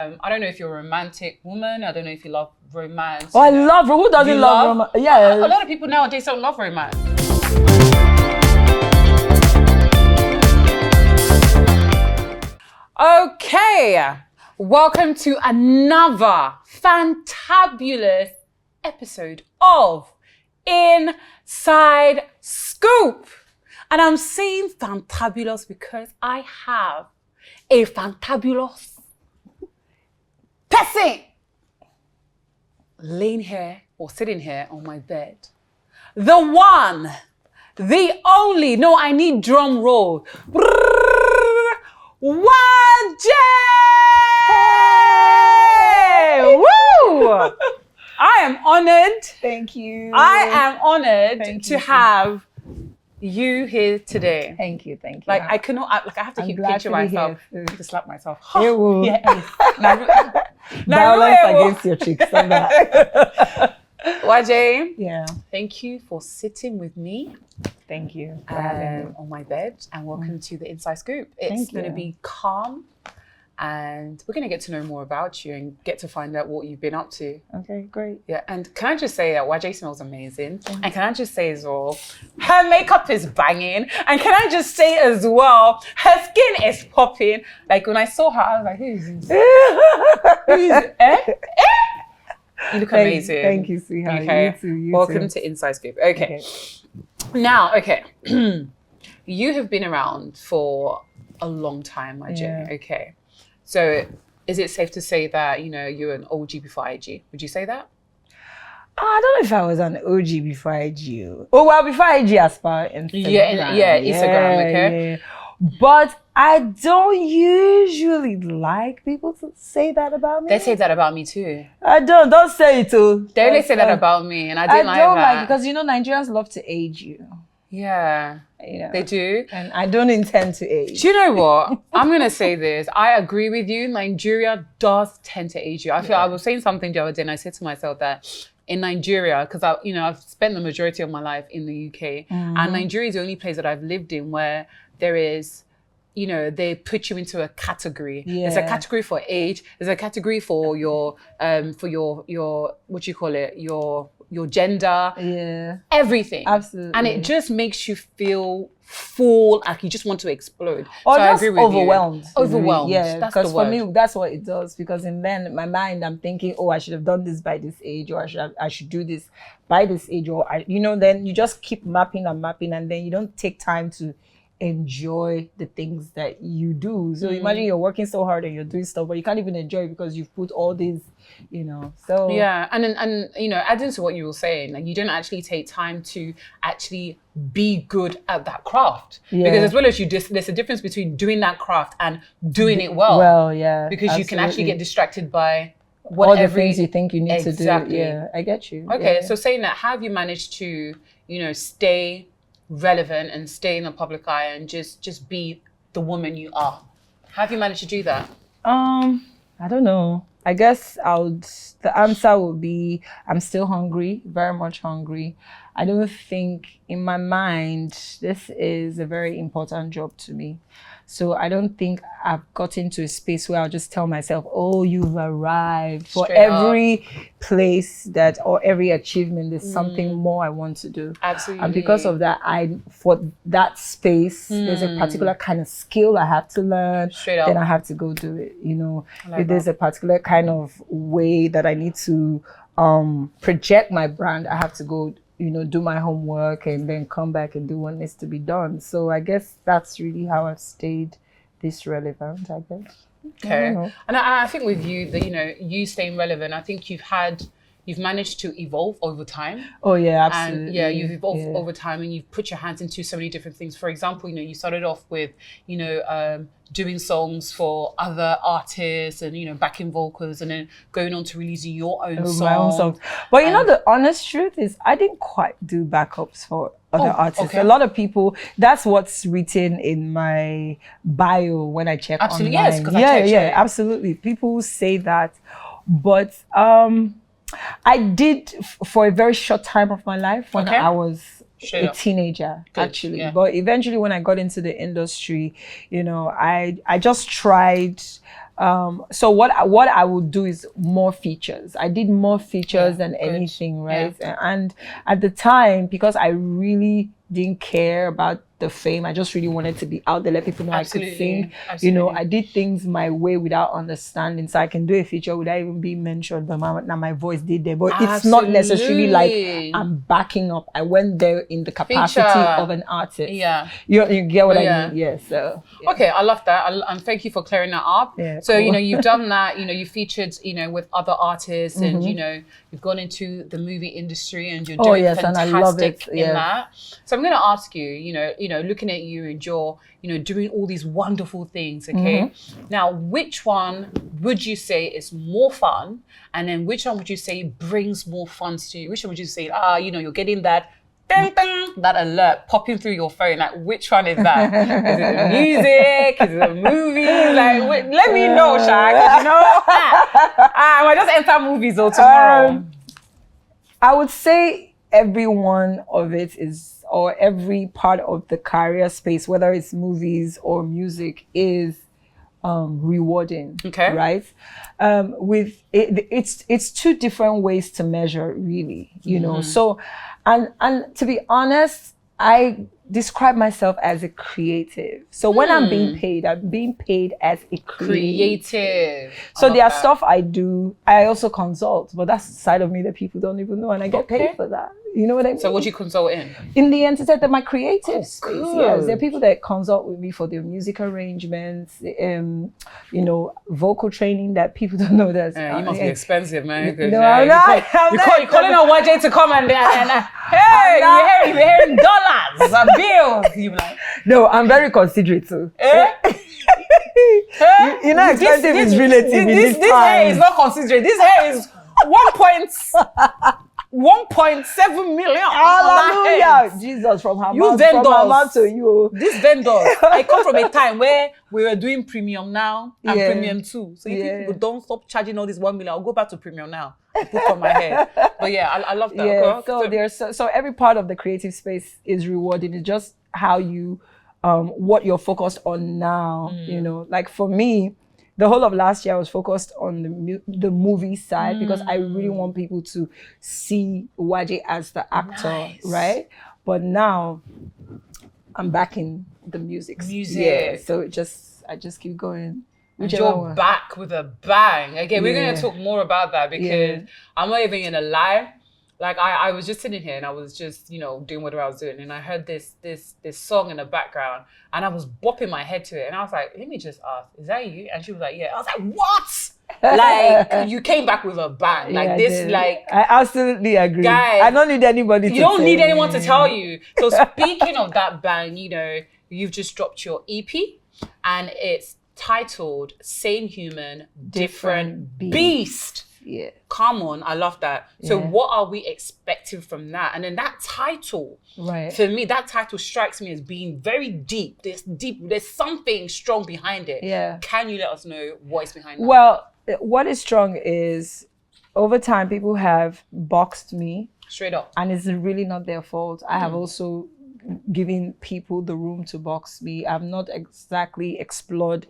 I don't know if you're a romantic woman. I don't know if you love romance. Oh, I love. Who doesn't love romance? Yeah. A lot of people nowadays don't love romance. Okay, welcome to another fantabulous episode of Inside Scoop. And I'm saying fantabulous because I have a fantabulous person laying here or sitting here on my bed. The one, the only, no, I need drum roll. Waje! Woo! I am honored. Thank you. I am honored to have you here today. Thank you. Like I cannot, like I have to keep pinching myself to slap myself. Yes. Violence against your cheeks. Waje, Yeah. thank you for sitting with me. Thank you. On my bed, and welcome to the Inside Scoop. It's going to be calm, and we're going to get to know more about you and get to find out what you've been up to. Okay, great. Yeah, and can I just say that Waje smells amazing, and can I just say as well, her makeup is banging, and can I just say as well, her skin is popping. Like when I saw her, I was like, who is this? Who is it? You look amazing. Thank you, sweetheart. Okay. You Welcome too. to Inside Scoop. Okay. Now, you have been around for a long time, Waje. Yeah. Okay. So is it safe to say that, you're an OG before IG? Would you say that? I don't know if I was an OG before IG. Oh, well, before IG as far Instagram. Yeah, Instagram, okay. Yeah. But I don't usually like people to say that about me. They say that about me too. Don't say it too. They only say that about me, and I don't like that. Because Nigerians love to age you. Yeah, they do. And I don't intend to age. Do you know what? I'm going to say this. I agree with you. Nigeria does tend to age you. I feel I was saying something the other day, and I said to myself that in Nigeria, because I've spent the majority of my life in the UK, and Nigeria is the only place that I've lived in where there is, they put you into a category. Yeah. There's a category for age. There's a category for your what you call it, your gender. Yeah. Everything. Absolutely. And it just makes you feel full, like you just want to explode. Or so just I agree with overwhelmed. You. Overwhelmed. Yeah, that's the because word. for me, that's what it does. Because in my mind, I'm thinking, oh, I should have done this by this age, or I should do this by this age, or then you just keep mapping, and then you don't take time to enjoy the things that you do. So imagine you're working so hard and you're doing stuff, but you can't even enjoy it because you've put all these, so. Yeah, and adding to what you were saying, like you don't actually take time to actually be good at that craft. Yeah. Because as well as there's a difference between doing that craft and doing it well. Well, yeah. Because you can actually get distracted by all the things you think you need to do. Exactly. Yeah, I get you. Okay, yeah. so saying that, how have you managed to, stay relevant and stay in the public eye and just be the woman you are? How have you managed to do that? I don't know. I guess the answer would be I'm still hungry, very much hungry. I don't think in my mind this is a very important job to me. So I don't think I've gotten to a space where I'll just tell myself, oh, you've arrived. For every place or every achievement, there's something more I want to do. Absolutely. And because of that, for that space, there's a particular kind of skill I have to learn. Straight up. Then I have to go do it. If there's a particular kind of way that I need to project my brand, I have to go do my homework and then come back and do what needs to be done. So I guess that's really how I've stayed this relevant, I guess. Okay. And I think with you, you staying relevant, I think you've managed to evolve over time. Oh yeah, absolutely. And you've evolved over time, and you've put your hands into so many different things. For example, you started off with, doing songs for other artists and, backing vocals, and then going on to releasing your own song. My own songs. But the honest truth is I didn't quite do backups for other artists. Okay. A lot of people, that's what's written in my bio when I check absolutely, online. yes, because I checked it. Absolutely. People say that. But I did for a very short time of my life when I was a teenager, actually. But eventually when I got into the industry, I just tried So what I would do is more features. I did more features than anything, right? Yeah. And at the time, because I really didn't care about the fame, I just really wanted to be out there, let people know I could sing. You know, I did things my way without understanding. So I can do a feature without even being mentioned, but my voice did there. But it's not necessarily like I'm backing up. I went there in the capacity of an artist. Yeah. You get what I mean? Yeah. So okay, I love that. And thank you for clearing that up. Yeah, so, you know, you've done that, you know, you featured, you know, with other artists and, you know, you've gone into the movie industry and you're doing fantastic and I love it. in that. So I'm going to ask you, you know, looking at you and you're, you know, doing all these wonderful things, okay? Now, which one would you say is more fun? And then which one would you say brings more funds to you? Which one would you say, you know, you're getting that ding, ding, that alert popping through your phone? Like, which one is that? Is it the music? Is it the movies? Like, let me know, Sha, because you know, I might just enter movies though tomorrow. I would say every one of it is, or every part of the career space, whether it's movies or music, is rewarding. Okay. Right? With it's two different ways to measure, really. You know. So, and to be honest, I describe myself as a creative. So when I'm being paid as a creative. So there are stuff I do. I also consult, but that's the side of me that people don't even know, and I get paid for that. You know what I mean? So what do you consult in? In the entertainment, my creative space. Yes, there are people that consult with me for their music arrangements, you know, vocal training that people don't know that. You must be expensive, man. No, I'm not. You're calling on Waje to come and hey, you're hearing dollars and bills. You like? No, I'm very considerate too. You know, expensive is relative. This hair is not considerate. This hair is 1.7 million. Hallelujah. Jesus, from her mouth to you. These vendors, I come from a time where we were doing premium now and premium too. So if people don't stop charging all this 1 million, I'll go back to premium now. Put on my hair. But yeah, I love that. Yeah, so every part of the creative space is rewarding. It's just how you, what you're focused on now. You know, like for me, the whole of last year I was focused on the movie side because I really want people to see Waje as the actor, right? But now I'm back in the music. Yeah, so I just keep going. And you're back with a bang. Again, we're going to talk more about that because I'm not even going to lie. Like I was just sitting here and I was just, you know, doing whatever I was doing. And I heard this song in the background and I was bopping my head to it. And I was like, let me just ask, is that you? And she was like, yeah. I was like, what? Like, you came back with a bang. Like this, like. I absolutely agree. Guys, I don't need anybody to You don't need anyone to tell you. So speaking of that bang, you know, you've just dropped your EP and it's titled Same Human, Different Beast. Yeah. Come on, I love that. So what are we expecting from that? And then that title, for me, that title strikes me as being very deep. There's something strong behind it. Yeah. Can you let us know what is behind that? Well, what is strong is over time people have boxed me. Straight up. And it's really not their fault. I have also given people the room to box me. I've not exactly explored,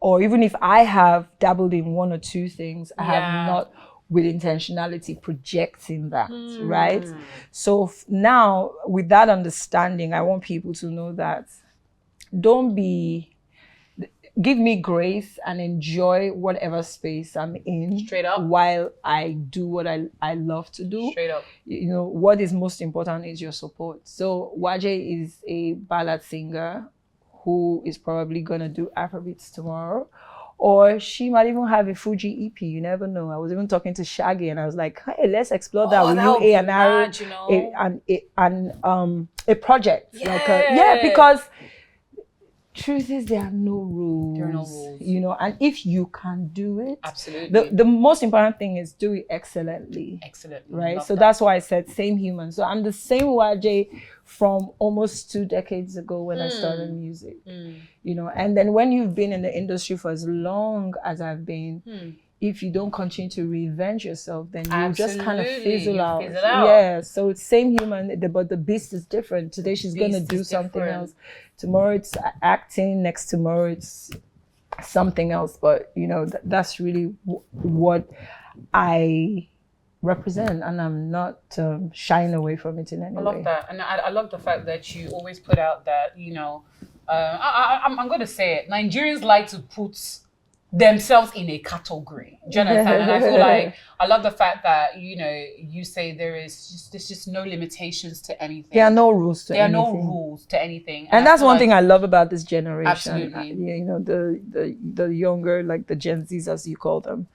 or even if I have dabbled in one or two things, I have not with intentionality projecting that, right? So now with that understanding, I want people to know that give me grace and enjoy whatever space I'm in. Straight up. While I do what I love to do. Straight up. You know, what is most important is your support. So Waje is a ballad singer who is probably gonna do Afrobeats tomorrow. Or she might even have a Fuji EP, you never know. I was even talking to Shaggy and I was like, hey, let's explore that with you, a project. Because truth is there are no rules. There are no rules. You know, and if you can do it, absolutely. The most important thing is do it excellently. Excellently. Right? So that's why I said same human. So I'm the same Waje from almost 2 decades ago when I started music. You know, and then when you've been in the industry for as long as I've been, if you don't continue to reinvent yourself, then you just kind of fizzle out. Yeah, so it's same human, but the beast is different. Today she's going to do something else. Tomorrow it's acting, next tomorrow it's something else. But that's really what I represent, and I'm not shying away from it in any way. I love that, and I love the fact that you always put out that I'm going to say it. Nigerians like to put themselves in a category. Do you understand? And I feel like I love the fact that you say there's just no limitations to anything. There are no rules to anything. There are no rules to anything, and that's one thing I love about this generation. Absolutely. The younger, like the Gen Zs as you call them,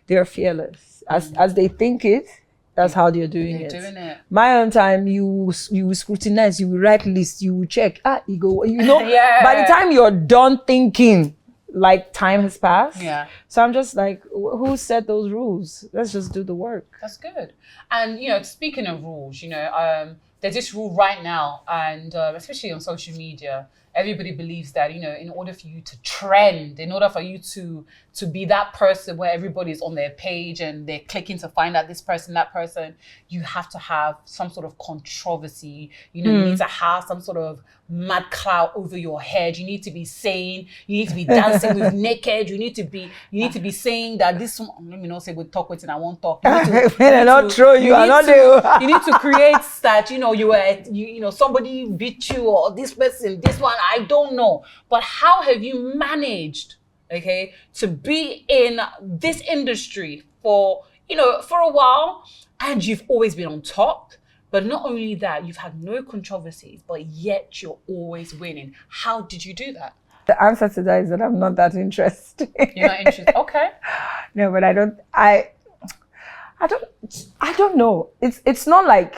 they're fearless. As they think it, that's how they're doing it. My own time, you scrutinize, you write lists, you check. You go. Yeah. By the time you're done thinking, like time has passed. Yeah. So I'm just like, who set those rules? Let's just do the work. That's good. And speaking of rules, there's this rule right now, and especially on social media, everybody believes that in order for you to trend, in order for you to be that person where everybody's on their page and they're clicking to find out this person, that person, you have to have some sort of controversy. You need to have some sort of mad cloud over your head. You need to be saying, you need to be dancing with naked. You need to be saying that this one, let me not say we talk with it, I won't talk. You need to create that somebody beat you, or this person, this one, I don't know. But how have you managed, to be in this industry for a while, and you've always been on top? But not only that, you've had no controversies, but yet you're always winning. How did you do that? The answer to that is that I'm not that interested. You're not interested? Okay. No, but I don't know. It's not like,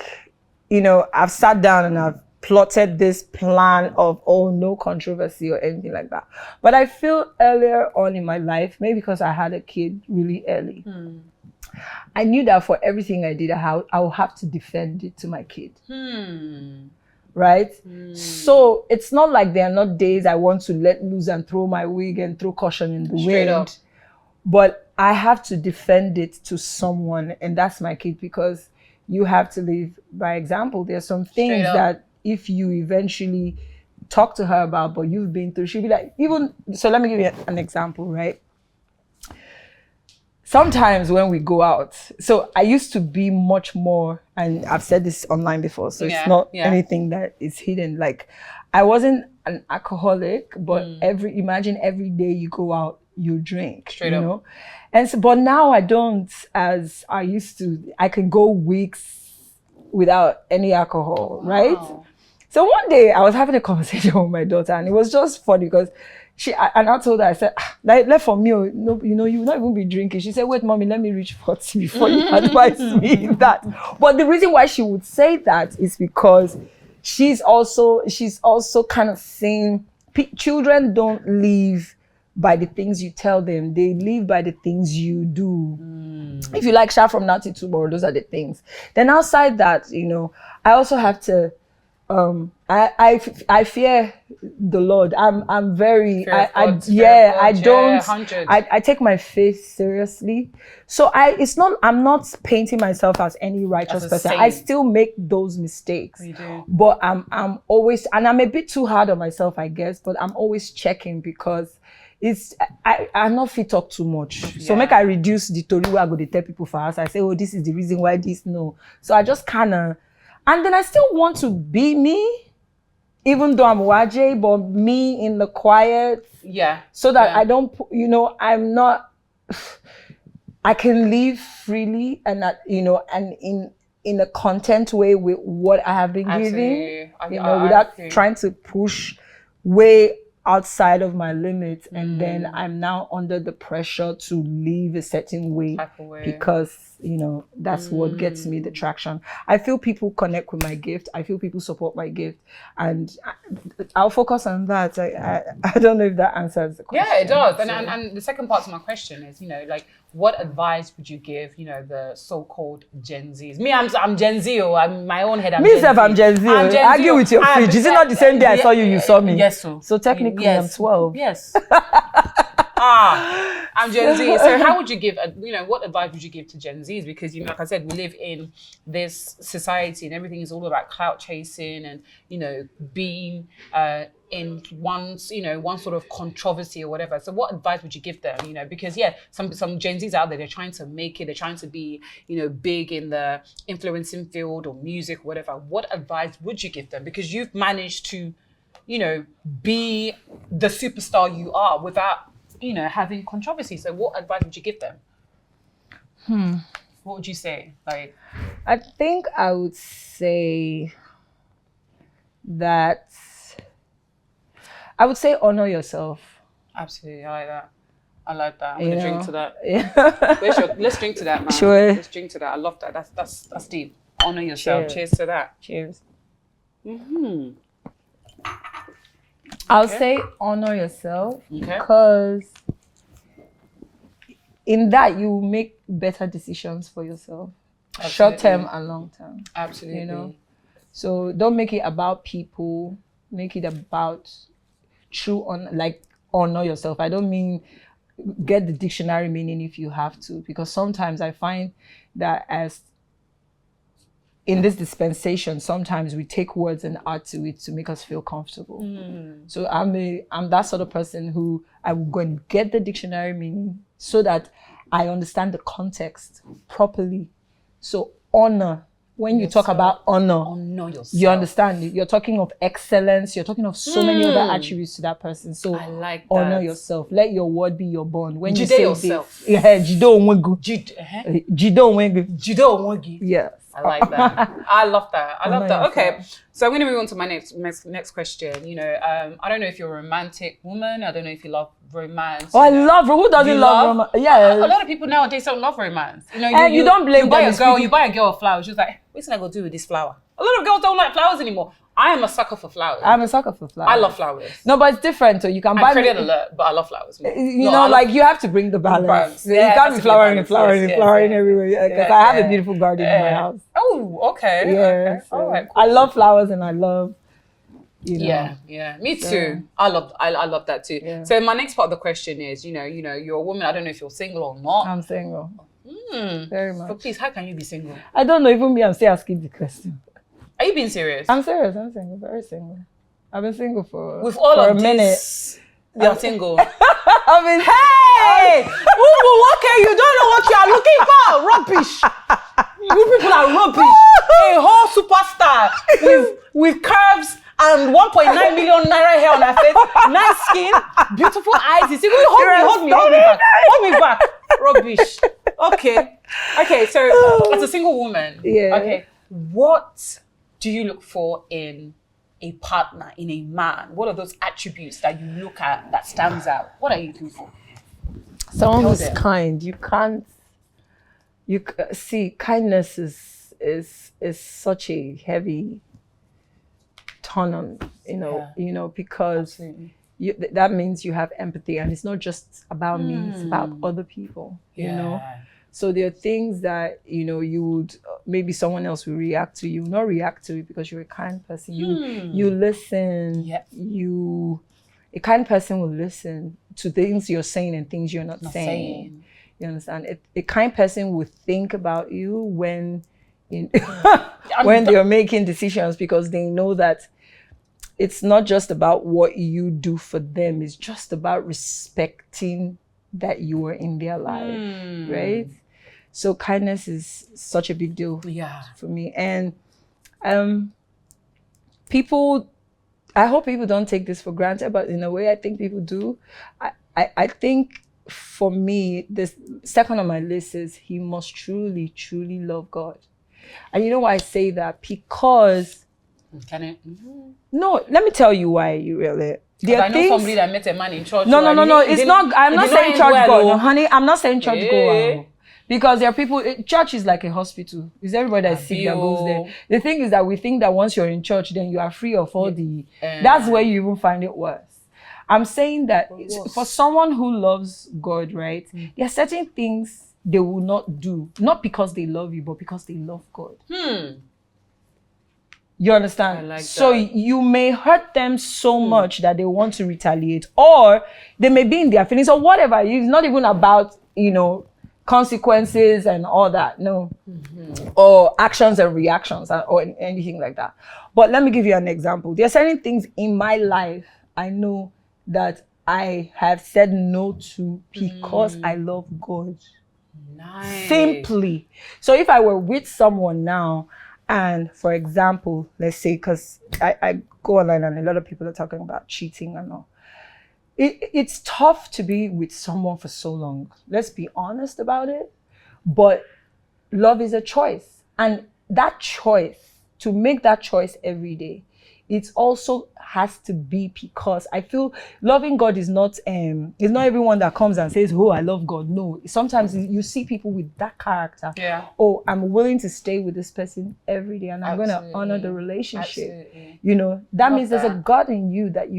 I've sat down and I've plotted this plan of, no controversy or anything like that. But I feel earlier on in my life, maybe because I had a kid really early, I knew that for everything I did, I would have to defend it to my kid. Right? So it's not like there are not days I want to let loose and throw my wig and throw caution in the Straight wind. Up. But I have to defend it to someone, and that's my kid, because you have to live by example. There's some things that if you eventually talk to her about, but you've been through, she'll be like, so let me give you an example, right? Sometimes when we go out, so I used to be much more, and I've said this online before, so it's not anything that is hidden. Like, I wasn't an alcoholic, but imagine every day you go out, you drink, Straight up. And so, but now I don't, as I used to. I can go weeks without any alcohol, right? So one day I was having a conversation with my daughter, and it was just funny because I told her, I said, like for me, no, you will not even be drinking. She said, wait, mommy, let me reach 40 before you advise me that. But the reason why she would say that is because she's also kind of saying, children don't live by the things you tell them. They live by the things you do. If you like shout from now till tomorrow, those are the things. Then outside that, I also have to, I fear the Lord. I'm very, I take my faith seriously. So I'm not painting myself as any righteous person. I still make those mistakes. You do. But I'm always, and I'm a bit too hard on myself, I guess, but I'm always checking, because I'm not fit talk too much. So make I reduce the story where I go to tell people for us. I say, this is the reason why this, no. So I just kind of, and then I still want to be me, even though I'm Waje, but me in the quiet. Yeah. So that I don't, I'm not, I can live freely and that, and in a content way with what I have been giving, without trying to push way outside of my limits, and then I'm now under the pressure to live a certain way, because that's what gets me the traction. I feel people connect with my gift. I feel people support my gift, and I'll focus on that. I don't know if that answers the question. Yeah, it does. And the second part to my question is, like, what advice would you give, the so-called Gen Zs? Me, I'm Gen Z. I'm my own head. I'm Gen Z. Argue with your fridge. Is it not the same day I saw you? You saw me. Yes, so. So technically, I'm 12. Yes. I'm Gen Z. So how would you give, what advice would you give to Gen Zs? Because, like I said, we live in this society and everything is all about clout chasing and, being in one sort of controversy or whatever. So what advice would you give them? Because some Gen Zs out there, they're trying to make it, they're trying to be, big in the influencing field or music, whatever. What advice would you give them? Because you've managed to, be the superstar you are without, having controversy. So what advice would you give them? What would you say? Like, I think I would say that honor yourself. Absolutely, I like that. I'm gonna drink to that. Yeah. Let's drink to that, man. Sure. Let's drink to that. I love that. That's deep. Honor yourself. Cheers to that. Cheers. I'll say honor yourself Okay. because in that you make better decisions for yourself, short term and long term. Absolutely. So don't make it about people. Make it about honor yourself. I don't mean get the dictionary meaning if you have to, because sometimes I find that as in this dispensation, sometimes we take words and add to it to make us feel comfortable. So I'm that sort of person who I will go and get the dictionary meaning so that I understand the context properly. So honor. When you talk about honor yourself. You understand it. You're talking of excellence. You're talking of so many other attributes to that person. So I like that. Honor yourself. Let your word be your bond. When you Jide say yourself. Jido onwegu. Jido onwegi. Yes. I like that. I love that. Honor Okay, yourself. so I'm going to move on to my next question. I don't know if you're a romantic woman. I don't know if you love romance. Oh, I love. Who doesn't love romance? Yeah. A lot of people nowadays don't love romance. And you don't blame you buy them. you buy a girl a flower. She's like, what's I gonna do with this flower? A lot of girls don't like flowers anymore. I am a sucker for flowers. I'm a sucker for flowers. I love flowers. No, but it's different. So you can I'm buy credit alert, but I love flowers. You you have to bring the balance. Yeah, you can't be flowering everywhere. Because I have a beautiful garden in my house. Oh, okay. Yeah. Okay. So All right. Cool. I love flowers and I love. Yeah, me too. I love that too. Yeah. So my next part of the question is, you're a woman. I don't know if you're single or not. I'm single. Very much. But please, how can you be single? I don't know. Even me, I'm still asking the question. Are you being serious? I'm serious. I'm single. Very single. I've been single for with all for of a this, minute. You're single. I mean, hey, okay, you don't know what you are looking for. Rubbish. You people are rubbish. A whole superstar with curves and 1.9 million naira hair on her face, nice skin, beautiful eyes. You see, hold me back. Rubbish. Okay. So as a single woman, okay, what do you look for in a partner, in a man? What are those attributes that you look at that stands out? What are you looking for? Someone who's kind. See, kindness is such a heavy turn on, because that means you have empathy, and it's not just about me, it's about other people, So there are things that, you would, maybe someone else will react to. You will not react to it because you're a kind person. You listen. Yeah. A kind person will listen to things you're saying and things you're not saying. You understand? A kind person will think about you when they're making decisions, because they know that it's not just about what you do for them. It's just about respecting that you are in their life, right? So kindness is such a big deal for me. And I hope people don't take this for granted, but in a way I think people do. I think for me, the second on my list is he must truly, truly love God. And you know why I say that? Because... Can it? No, let me tell you why, Uriel. I know somebody that met a man in church. No. It's not. I'm not saying church go. No, honey, I'm not saying church go. Because there are people. Church is like a hospital. It's everybody that's sick that goes there. The thing is that we think that once you're in church, then you are free of all the. That's where you even find it worse. I'm saying that for someone who loves God, right? There are certain things they will not do, not because they love you, but because they love God. You understand? I like that. So you may hurt them so much that they want to retaliate, or they may be in their feelings or whatever. It's not even about, consequences and all that. No. Or actions and reactions or anything like that. But let me give you an example. There are certain things in my life I know that I have said no to because I love God. Nice. Simply. So if I were with someone now, and for example, let's say, because I go online and a lot of people are talking about cheating and all. It's tough to be with someone for so long. Let's be honest about it. But love is a choice. And that choice, to make that choice every day, it also has to be because I feel loving God is not it's not everyone that comes and says, oh, I love God. No, sometimes you see people with that character. Yeah. Oh, I'm willing to stay with this person every day and I'm going to honor the relationship. Absolutely. You know, that Love means there's a that. God in you that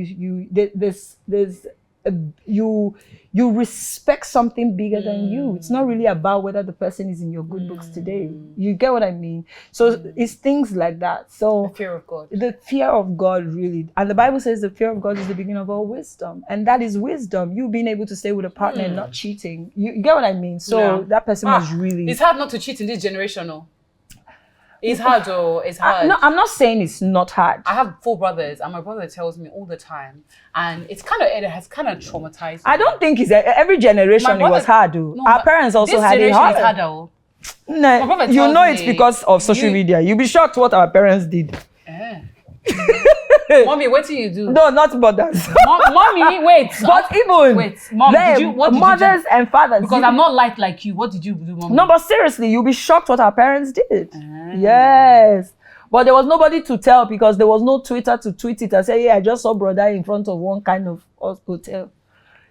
you respect something bigger than you. It's not really about whether the person is in your good books today. You get what I mean? So it's things like that. So The fear of God. the fear of God, really. And the Bible says the fear of God is the beginning of all wisdom. And that is wisdom. You being able to stay with a partner and not cheating. You get what I mean? So that person was really... It's hard not to cheat in this generation, no? It's hard, though. It's hard. No, I'm not saying it's not hard. I have 4 brothers, and my brother tells me all the time, and it has kind of traumatized me. I don't think it's every generation it was hard, though. No, Our parents also had it hard. This generation is harder. No, brother you tells know it's me, because of social media. You'll be shocked what our parents did. Mommy, what do you do? No, not mothers. Mommy, wait. But even Mom, what did mothers you do? and fathers. Because I'm not like you. What did you do, Mommy? No, but seriously, you'll be shocked what our parents did. Yes. But there was nobody to tell because there was no Twitter to tweet it and say, yeah, I just saw brother in front of one kind of hotel.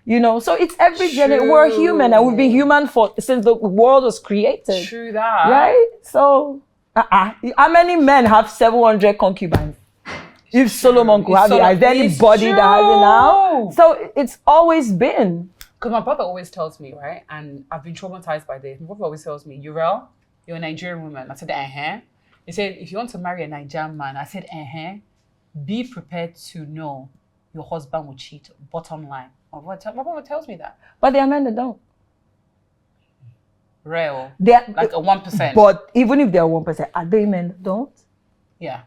You know, so it's every generation. We're human and we've been human since the world was created. True that. Right? So, how many men have 700 concubines? If Solomon could have it, is there anybody that has it now? So it's always been. Because my brother always tells me, right? And I've been traumatized by this. My brother always tells me, Uriel, you're a Nigerian woman. I said, He said, if you want to marry a Nigerian man, I said, be prepared to know your husband will cheat, bottom line. My brother tells me that. But there are men that don't. Real. They're like a 1%. But even if they're 1%, are they men that don't? Yeah.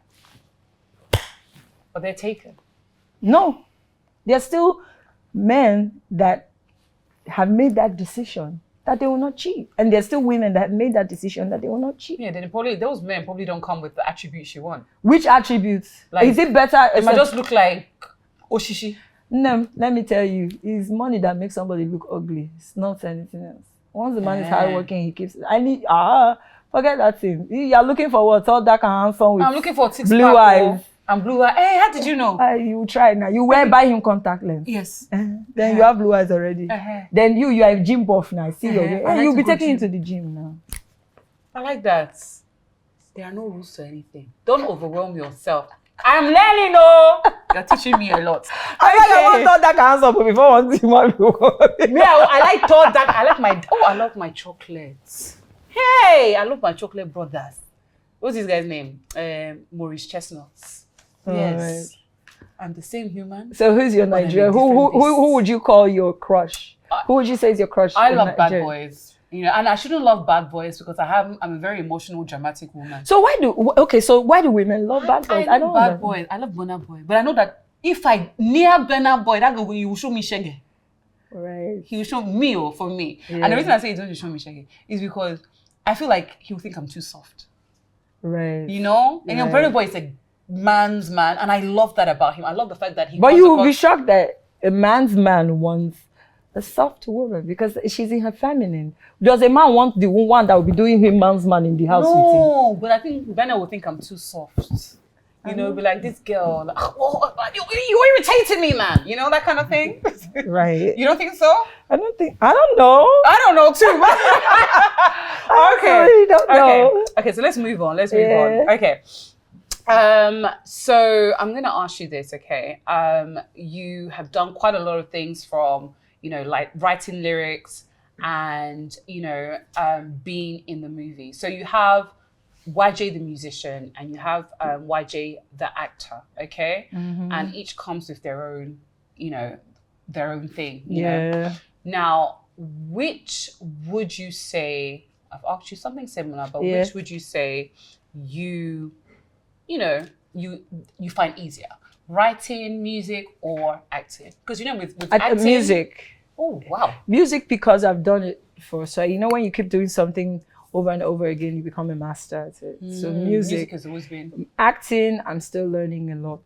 But they're taken. No. There are still men that have made that decision that they will not cheat. And there's still women that have made that decision that they will not cheat. Yeah, then those men probably don't come with the attributes you want. Which attributes? Like, is it better? It might just look like Oshishi. No, let me tell you, it's money that makes somebody look ugly. It's not anything else. Once the man is hardworking, he keeps... forget that thing. You're looking for what? All dark and handsome with... I'm looking for blue eyes. And blue eyes. Hey, how did you know? You try now. You buy him contact lens. Yes. Then you have blue eyes already. Then you are a gym buff now. See you'll be taking him to the gym now. I like that. There are no rules to anything. Don't overwhelm yourself. I'm learning, oh. You're teaching me a lot. I want tall dark and handsome before one thing. I like tall dark. I love my chocolates. Hey, I love my chocolate brothers. What's this guy's name? Maurice Chestnuts. Yes. Right. I'm the same human. So who's your Nigerian? Who would you call your crush? Who would you say is your crush? I love bad boys. You know, and I shouldn't love bad boys because I'm a very emotional, dramatic woman. So why do women love bad boys? I don't bad boys. I love Burna Boy. But I know that if I near Burna Boy, that guy, he will show me shege. Right. He will show me for me. Yeah. And the reason I say he's going to show me shege is because I feel like he will think I'm too soft. Right. You know? And your Burna Boy is a man's man. And I love that about him. I love the fact that he... But you will be shocked that a man's man wants a soft woman because she's in her feminine. Does a man want the one that will be doing him man's man in the house with him? No, but I think Burna will think I'm too soft. You know, be like, this girl, like, oh, you're irritating me, man. You know, that kind of thing. Right. You don't think so? I don't know. I don't know too. Okay. I don't know. Okay, so let's move on. Okay. So I'm going to ask you this, okay? You have done quite a lot of things from, you know, like writing lyrics and, you know, being in the movie. So you have Waje the musician and you have Waje the actor, okay? Mm-hmm. And each comes with their own, you know, their own thing. You know? Now, which would you say, I've asked you something similar, but which would you say you find easier? Writing, music, or acting? Because, you know, with acting... Music. Oh, wow. Music, because I've done it for, so you know when you keep doing something over and over again, you become a master at it. So music has always been... Acting, I'm still learning a lot.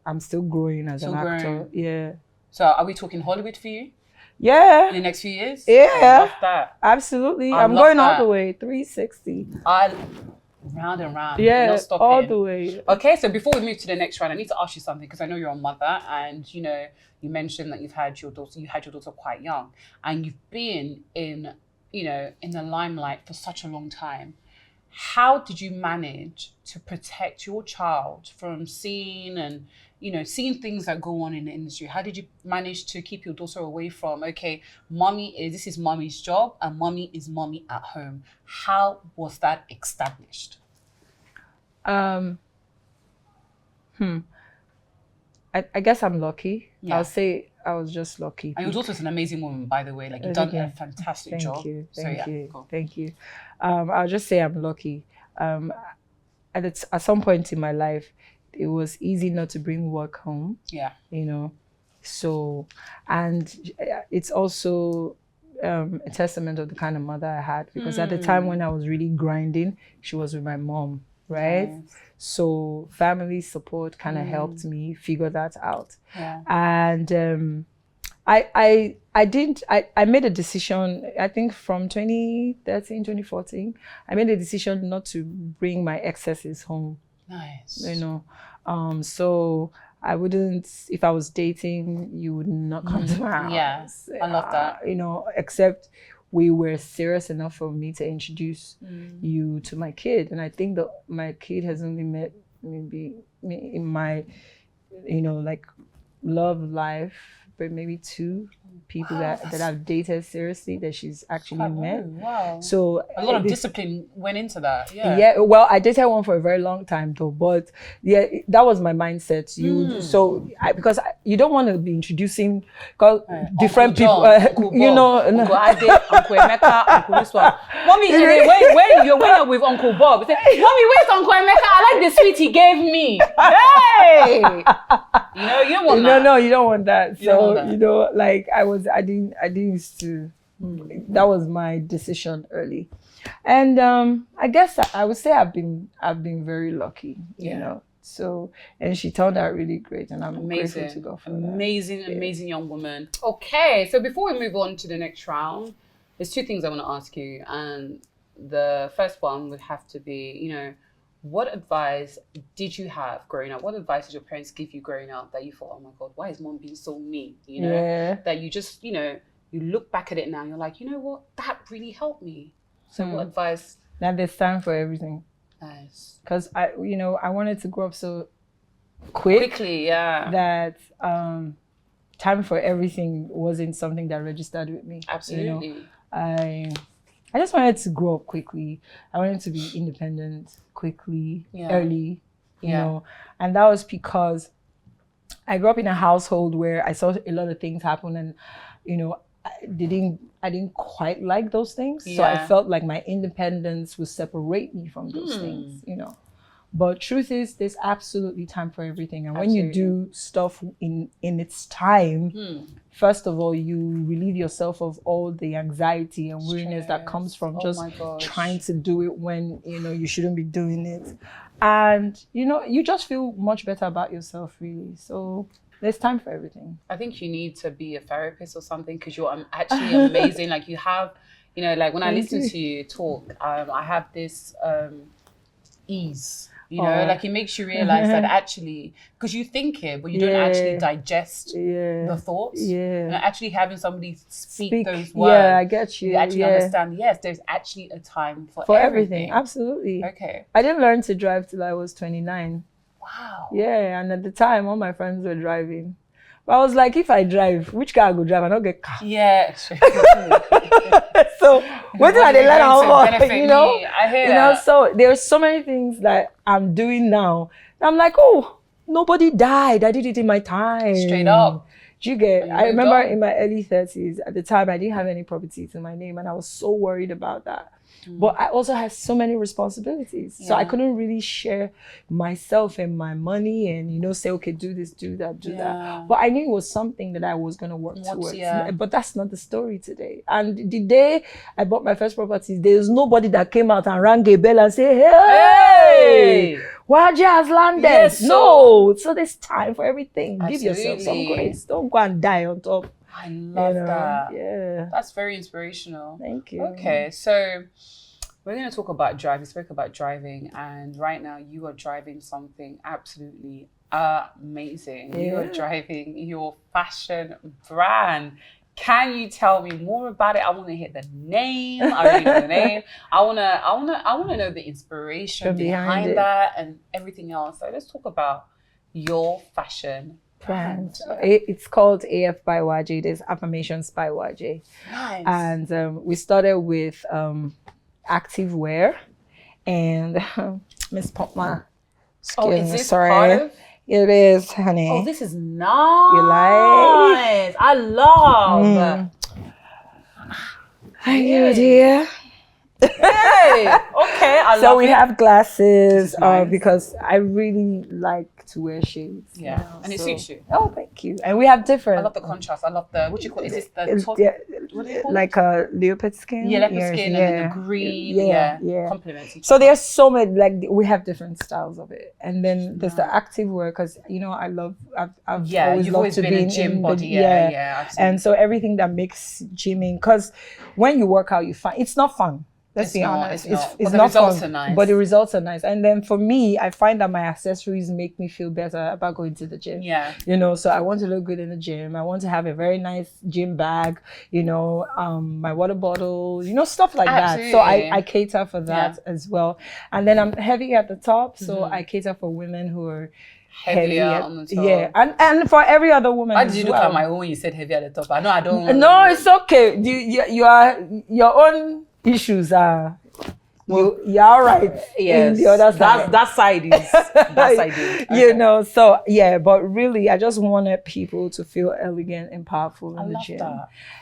I'm still growing as an actor. Yeah. So are we talking Hollywood for you? Yeah. In the next few years? Yeah. I love that. Absolutely. I'm going all the way, 360. Round and round. Yeah, not stopping. all the way. Okay, so before we move to the next round, I need to ask you something because I know you're a mother, and you know you mentioned that you had your daughter quite young, and you've been in the limelight for such a long time. How did you manage to protect your child from seeing things that go on in the industry? How did you manage to keep your daughter away from, okay, this is mommy's job and mommy is mommy at home? How was that established? I guess I'm lucky. Yeah. I'll say I was just lucky. And your daughter's an amazing woman, by the way. Like, you've done a fantastic job. Thank you. I'll just say I'm lucky. At some point in my life, it was easy not to bring work home. Yeah. You know, so, and it's also a testament of the kind of mother I had, because at the time when I was really grinding, she was with my mom, right? Yes. So family support kind of helped me figure that out. Yeah. And I made a decision, I think from 2013, 2014, I made a decision not to bring my excesses home. Nice. You know, so I wouldn't, if I was dating, you would not come to my house. Yeah, I love that. You know, except we were serious enough for me to introduce you to my kid. And I think that my kid has only met maybe in my, like love life, but maybe 2 people that I've dated seriously that she's actually met. Wow. So a lot of discipline went into that. Yeah. Yeah. Well, I dated one for a very long time though, but yeah, that was my mindset. Because you don't want to be introducing different people. Uncle Uncle Ade, Uncle Emeka, Uncle this one. Mommy, when you're with Uncle Bob, say, Mommy, where's Uncle Emeka? I like the sweet he gave me. Hey. You don't want that. No, you don't want that. So, like I didn't used to, that was my decision early. And I guess I would say I've been very lucky, you know. So, and she turned out really great, and I'm grateful to God for that. Amazing young woman. Okay, so before we move on to the next round, there's 2 things I want to ask you. And the first one would have to be, what advice did you have growing up? What advice did your parents give you growing up that you thought, oh my God, why is mom being so mean? That you just, you look back at it now and you're like, you know what, that really helped me. So what advice? That there's time for everything. Nice. Because I wanted to grow up so quickly, that time for everything wasn't something that registered with me. Absolutely. I just wanted to grow up quickly. I wanted to be independent quickly, early, you know. And that was because I grew up in a household where I saw a lot of things happen, and, I didn't quite like those things. Yeah. So I felt like my independence would separate me from those things, But truth is, there's absolutely time for everything. And when you do stuff in its time, first of all, you relieve yourself of all the anxiety and weariness that comes from just trying to do it when, you shouldn't be doing it. And, you just feel much better about yourself, really. So there's time for everything. I think you need to be a therapist or something, because you're actually amazing. Like, you have, like when I listen to you talk, I have this ease. Like, it makes you realize that actually, because you think it, but you don't actually digest the thoughts. Yeah. And actually having somebody speak those words. Yeah, I get you. You actually understand, yes, there's actually a time for everything. Absolutely. Okay. I didn't learn to drive till I was 29. Wow. Yeah, and at the time, all my friends were driving. But I was like, if I drive, which car I go drive? I don't get car. Yeah. So what did I learn how much? I hear that. So there's so many things that I'm doing now. I'm like, oh, nobody died. I did it in my time. Straight up. Do you get? I remember in my early 30s, at the time, I didn't have any property to my name, and I was so worried about that. But I also had so many responsibilities. So I couldn't really share myself and my money and, you know, say, okay, do this, do that, do that. But I knew it was something that I was going to work towards. But that's not the story today. And the day I bought my first property, there's nobody that came out and rang a bell and said, hey, Waje has landed. Yes, no. So there's time for everything. Absolutely. Give yourself some grace. Don't go and die on top. I love that. Yeah. That's very inspirational. Thank you. Okay, so we're going to talk about driving. We spoke about driving, and right now you are driving something absolutely amazing. You are driving your fashion brand. Can you tell me more about it? I want to hear the name. I already know the name. I want to know the inspiration behind that and everything else. So let's talk about your fashion brand. It's called AF by Waje. There's Affirmations by Waje. Nice. And we started with active wear, and Miss Popma. Is this part of? It is, honey. Oh, this is nice. You like? I love. Thank you, dear. Hey, okay, I love it. So we have glasses because I really like to wear shades. Yeah, and it suits you. Oh, thank you. And we have different. I love the contrast. I love the, what do you call it? Is this the top? What do you call like a leopard skin? Yeah, leopard skin and then the green. Yeah. Complements each So other. there's so many, like we have different styles of it. And then there's the active wear because, you know, I've always been a gym body. And so everything that makes gymming, because when you work out, you find it's not fun. Let's be honest. It's not fun, nice. But the results are nice. And then for me, I find that my accessories make me feel better about going to the gym. Yeah. You know, so I want to look good in the gym. I want to have a very nice gym bag, you know, my water bottle, you know, stuff like that. So I cater for that as well. And then I'm heavy at the top. So I cater for women who are heavier on the top. Yeah, and for every other woman. Why did you look at my own when you said heavy at the top? I know I don't. No, it's okay. You are your own issues are you're all right. Yes, the other side. That side is okay. You know, so yeah, but really I just wanted people to feel elegant and powerful in the gym.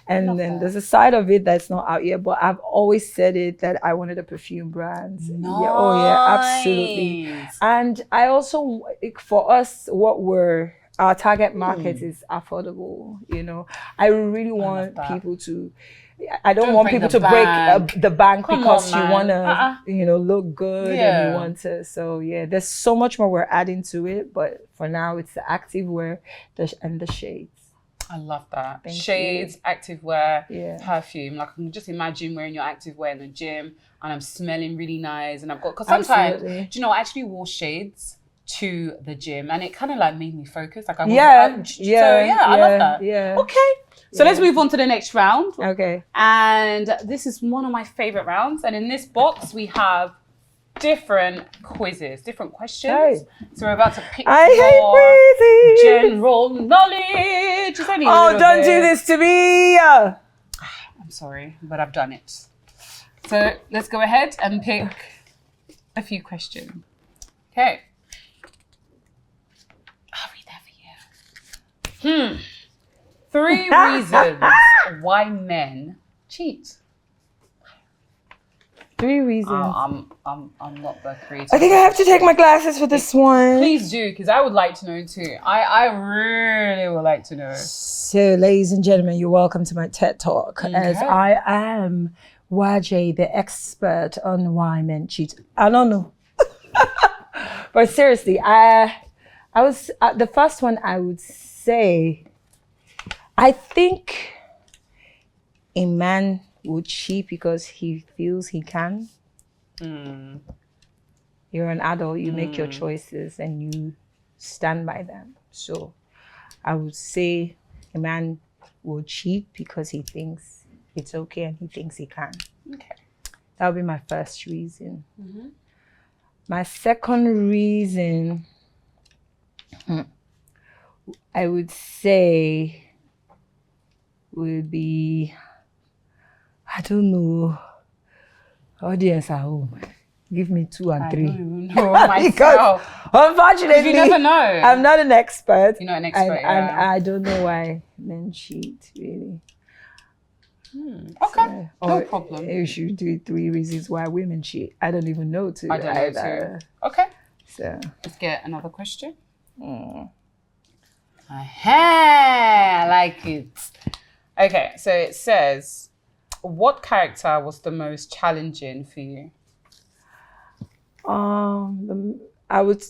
And then there's a side of it that's not out yet, but I've always said it that I wanted a perfume brand. Nice. Yeah, oh yeah, absolutely. And I also, for us, our target market is affordable, you know. I really want people to, I don't want people to break the bank because you want to, you know, look good and you want to. So yeah, there's so much more we're adding to it, but for now it's the active wear and the shades. I love that. Shades, active wear, perfume. Like I can just imagine wearing your active wear in the gym and I'm smelling really nice and I've got, because sometimes, do you know, I actually wore shades to the gym and it kind of like made me focus. Like I love that. Yeah. Okay. So let's move on to the next round. Okay. And this is one of my favorite rounds. And in this box, we have different quizzes, different questions. Hey. So we're about to pick more general knowledge. Don't do this to me. I'm sorry, but I've done it. So let's go ahead and pick a few questions. Okay. I'll read that for you. 3 reasons why men cheat. 3 reasons. I'm not that creative. I think I have to take my glasses for this one. Please do, because I would like to know too. I really would like to know. So, ladies and gentlemen, you're welcome to my TED Talk, as I am Waje, the expert on why men cheat. I don't know. But seriously, I was the first one I would say, I think a man would cheat because he feels he can. You're an adult, you make your choices and you stand by them. So I would say a man will cheat because he thinks it's okay and he thinks he can. Okay. That would be my first reason. My second reason, I would say, would be, I don't know, audience at home. Give me 2 and 3. I don't even know myself. Unfortunately, you never know. I'm not an expert. You're not an expert, and I don't know why men cheat, really. Okay, no Or problem. you should do 3 reasons why women cheat. I don't even know too. I don't know either. too. Okay, So, let's get another question. I like it. Okay, so it says, what character was the most challenging for you? I would.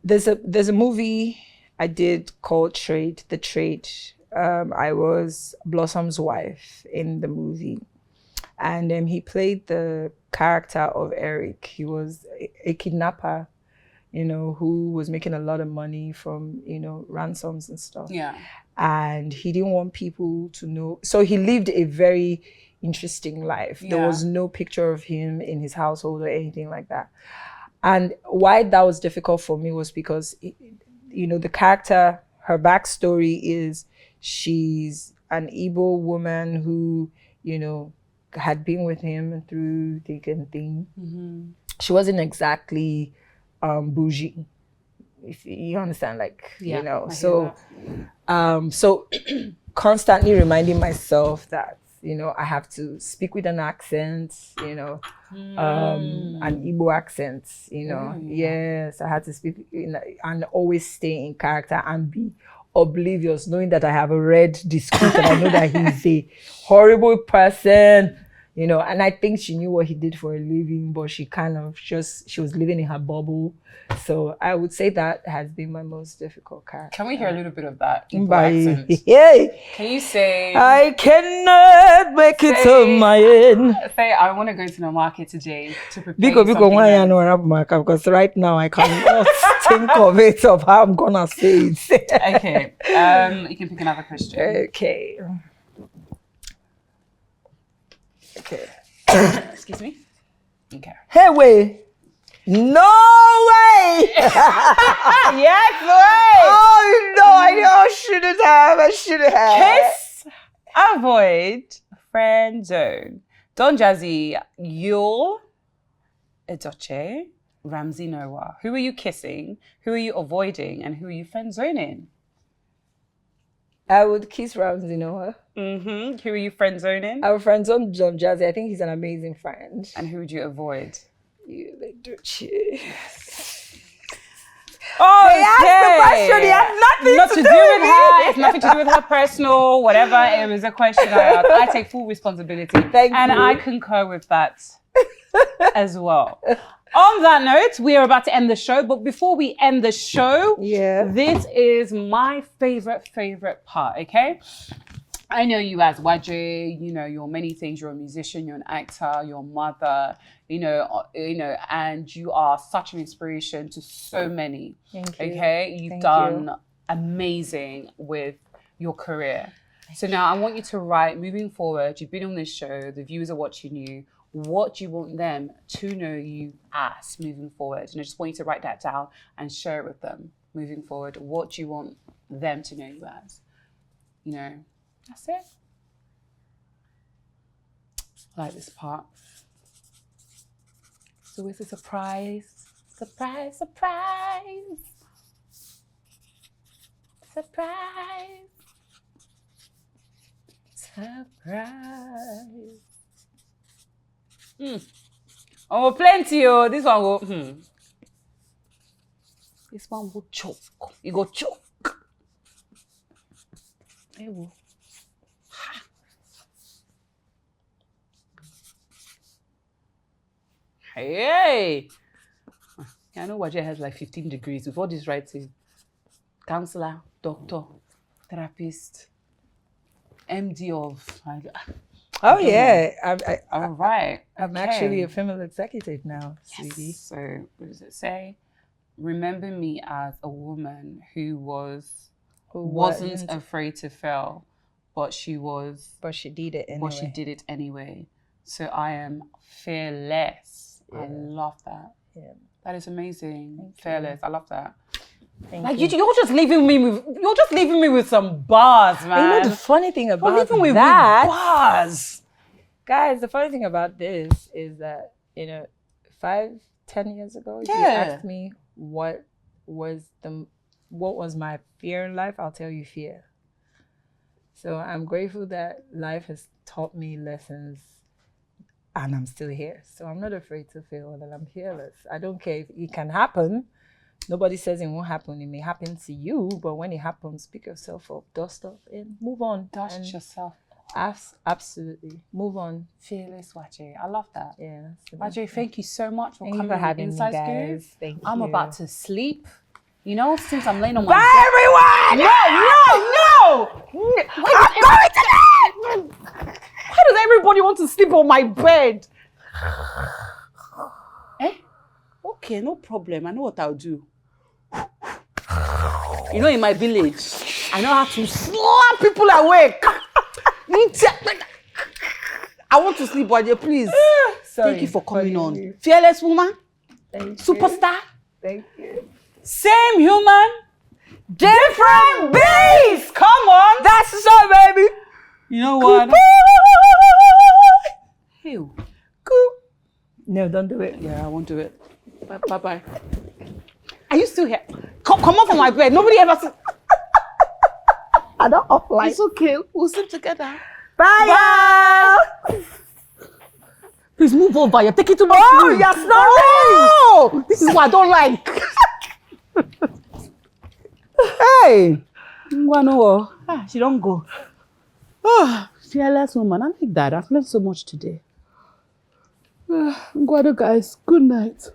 There's a movie I did called Trade. The Trade. I was Blossom's wife in the movie, and he played the character of Eric. He was a kidnapper, who was making a lot of money from ransoms and stuff. Yeah. And he didn't want people to know. So he lived a very interesting life. Yeah. There was no picture of him in his household or anything like that. And why that was difficult for me was because, the character, her backstory is she's an Igbo woman who, had been with him through thick and thin. Mm-hmm. She wasn't exactly bougie, if you understand, so constantly reminding myself that I have to speak with an accent, an Igbo accent, yes, I had to speak and always stay in character and be oblivious, knowing that I have read the script and I know that he's a horrible person. And I think she knew what he did for a living, but she she was living in her bubble. So I would say that has been my most difficult character. Can we hear a little bit of that Igbo accent? Yeah. Can you say, I cannot make it on my own. Say, I want to go to the market today to prepare because right now I cannot think of it, of how I'm going to say it. Okay. You can pick another question. Okay. Excuse me? Okay. Hey, wait. No way! Yes, way! Oh, no, I shouldn't have. Kiss, avoid, friend zone. Don Jazzy, Yul, Edoche, Ramsey Noah. Who are you kissing? Who are you avoiding? And who are you friend zoning? I would kiss Ramsey Noah. Mm-hmm. Who are you friend zoning? Our friends on John Jazzy. I think he's an amazing friend. And who would you avoid? You like Duchi. Oh, they asked the question. He had nothing to do with her. It's nothing to do with her personal, whatever. It was a question I asked. I take full responsibility. Thank you. And I concur with that as well. On that note, we are about to end the show. But before we end the show, this is my favorite part, okay? I know you as Waje, you're many things. You're a musician, you're an actor, you're a mother, and you are such an inspiration to so many. Thank you. Okay? You've done amazing with your career. So now I want you to write, moving forward, you've been on this show, the viewers are watching you, what do you want them to know you as moving forward? And I just want you to write that down and share it with them moving forward. What do you want them to know you as? That's it. I like this part. It's always a surprise. Surprise, surprise. Surprise. Surprise. Oh, plenty. Oh, this one will. This one will choke. You go choke. It will. Hey. I know Waje has like 15 degrees with all this writing. Counselor, doctor, therapist, MD of. Oh yeah, All right. I'm actually a female executive now, sweetie. So what does it say? Remember me as a woman who wasn't afraid to fail, but she did it anyway. So I am fearless. Yeah. I love that. Yeah. That is amazing. Fearless. I love that. Thank you. You're just leaving me with some bars, man. The funny thing about with bars. Guys, the funny thing about this is that, 5-10 years ago, if you asked me what was my fear in life, I'll tell you fear. So I'm grateful that life has taught me lessons and I'm still here. So I'm not afraid to fail that I'm fearless. I don't care if it can happen. Nobody says it won't happen. It may happen to you, but when it happens, pick yourself up, dust off, and move on. Dust yourself. Absolutely. Move on. Fearless Waje. I love that. Yeah. Waje, thank you so much for coming for on having me, Inside guys. Scoop. Thank I'm you. about to sleep. You know, since I'm laying on my Bye, everyone! No! Why does everybody want to sleep on my bed? Okay, no problem. I know what I'll do. You know, in my village, I know how to slap people awake. I want to sleep, Waje, please. Sorry, thank you for coming on. you. Fearless woman, Thank superstar, you. Thank you. same human, Different beast! Come on! That's so, baby! you know what? Hey. No, don't do it. Yeah, I won't do it. Bye. Are you still here? Come off from my bed. Nobody ever said. I don't offline. It's okay. We'll sleep together. Bye! Please move over. You're taking too much. Oh, room. you're snoring! Oh, this is what I don't like. Hey, she don't go. Oh, fearless woman. I like that. I've learned so much today. Guado, guys. Good night.